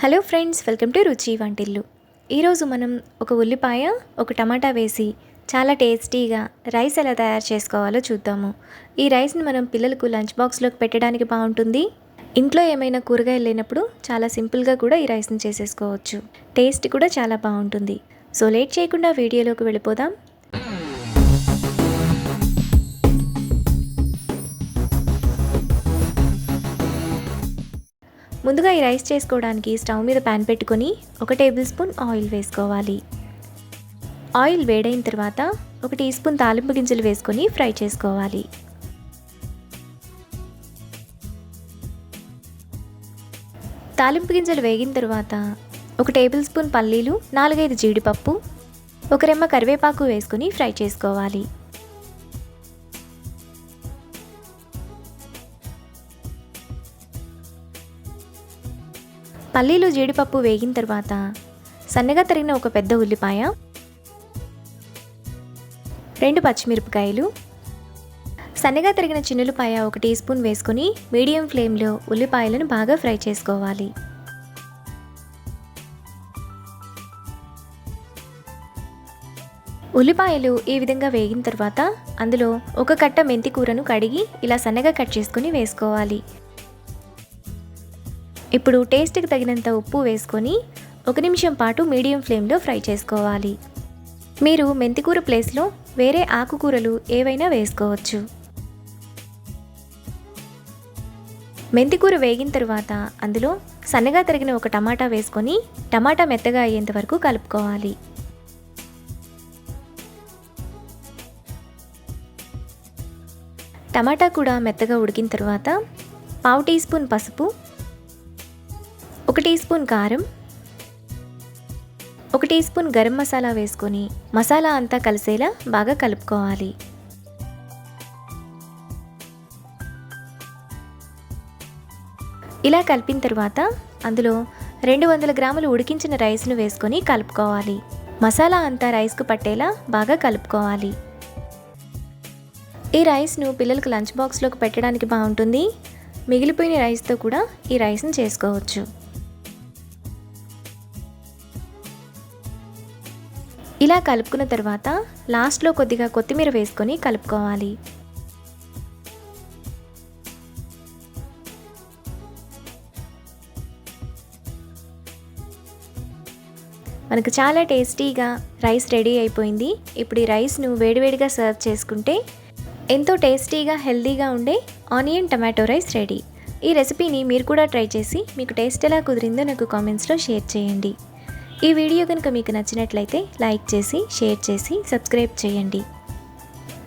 Hello friends, welcome to రుచి వంటిల్లు. ఈరోజు మనం ఒక ఉల్లిపాయ, ఒక టమాటా వేసి చాలా టేస్టీగా రైస్ ఎలా తయారు చేసుకోవాలో చూద్దాము. ఈ రైస్ని మనం పిల్లలకు లంచ్ బాక్స్లోకి పెట్టడానికి బాగుంటుంది. ఇంట్లో ఏమైనా కూరగాయలు లేనప్పుడు చాలా సింపుల్గా కూడా ఈ రైస్ని చేసేసుకోవచ్చు. టేస్ట్ కూడా చాలా బాగుంటుంది. సో లేట్ చేయకుండా వీడియోలోకి వెళ్ళిపోదాం. ముందుగా ఈ రైస్ చేసుకోవడానికి స్టవ్ మీద ప్యాన్ పెట్టుకొని 1 టేబుల్ స్పూన్ ఆయిల్ వేసుకోవాలి. ఆయిల్ వేడైన తర్వాత 1 టీ స్పూన్ తాలింపు గింజలు వేసుకొని ఫ్రై చేసుకోవాలి. తాలింపు గింజలు వేగిన తర్వాత 1 టేబుల్ స్పూన్ పల్లీలు, 4-5 జీడిపప్పు, 1 రెమ్మ కరివేపాకు వేసుకొని ఫ్రై చేసుకోవాలి. పల్లీలు జీడిపప్పు వేగిన తర్వాత సన్నగా తరిగిన ఒక పెద్ద ఉల్లిపాయ, 2 పచ్చిమిరపకాయలు, సన్నగా తరిగిన చిన్నులపాయ 1 టీ స్పూన్ వేసుకొని మీడియం ఫ్లేమ్లో ఉల్లిపాయలను బాగా ఫ్రై చేసుకోవాలి. ఉల్లిపాయలు ఈ విధంగా వేగిన తర్వాత అందులో 1 కట్ట మెంతి కూరను కడిగి ఇలా సన్నగా కట్ చేసుకొని వేసుకోవాలి. ఇప్పుడు టేస్ట్కి తగినంత ఉప్పు వేసుకొని 1 నిమిషం పాటు మీడియం ఫ్లేమ్లో ఫ్రై చేసుకోవాలి. మీరు మెంతికూర ప్లేస్లో వేరే ఆకుకూరలు ఏవైనా వేసుకోవచ్చు. మెంతికూర వేగిన తర్వాత అందులో సన్నగా తరిగిన 1 టమాటా వేసుకొని టమాటా మెత్తగా అయ్యేంత వరకు కలుపుకోవాలి. టమాటా కూడా మెత్తగా ఉడికిన తర్వాత 1/2 టీ స్పూన్ పసుపు, 1 టీ స్పూన్ కారం, 1 టీ స్పూన్ గరం మసాలా వేసుకొని మసాలా అంతా కలిసేలా బాగా కలుపుకోవాలి. ఇలా కలిపిన తర్వాత అందులో 200 గ్రాములు ఉడికించిన రైస్ను వేసుకొని కలుపుకోవాలి. మసాలా అంతా రైస్కు పట్టేలా బాగా కలుపుకోవాలి. ఈ రైస్ను పిల్లలకు లంచ్ బాక్స్లోకి పెట్టడానికి బాగుంటుంది. మిగిలిపోయిన రైస్తో కూడా ఈ రైస్ను చేసుకోవచ్చు. ఇలా కలుపుకున్న తర్వాత లాస్ట్లో కొద్దిగా కొత్తిమీర వేసుకొని కలుపుకోవాలి. మనకు చాలా టేస్టీగా రైస్ రెడీ అయిపోయింది. ఇప్పుడు ఈ రైస్ను వేడివేడిగా సర్వ్ చేసుకుంటే ఎంతో టేస్టీగా హెల్తీగా ఉండే ఆనియన్ టమాటో రైస్ రెడీ. ఈ రెసిపీని మీరు కూడా ట్రై చేసి మీకు టేస్ట్ ఎలా కుదిరిందో నాకు కామెంట్స్లో షేర్ చేయండి. ఈ వీడియో కనుక మీకు నచ్చినట్లయితే లైక్ చేసి, షేర్ చేసి, సబ్స్క్రైబ్ చేయండి.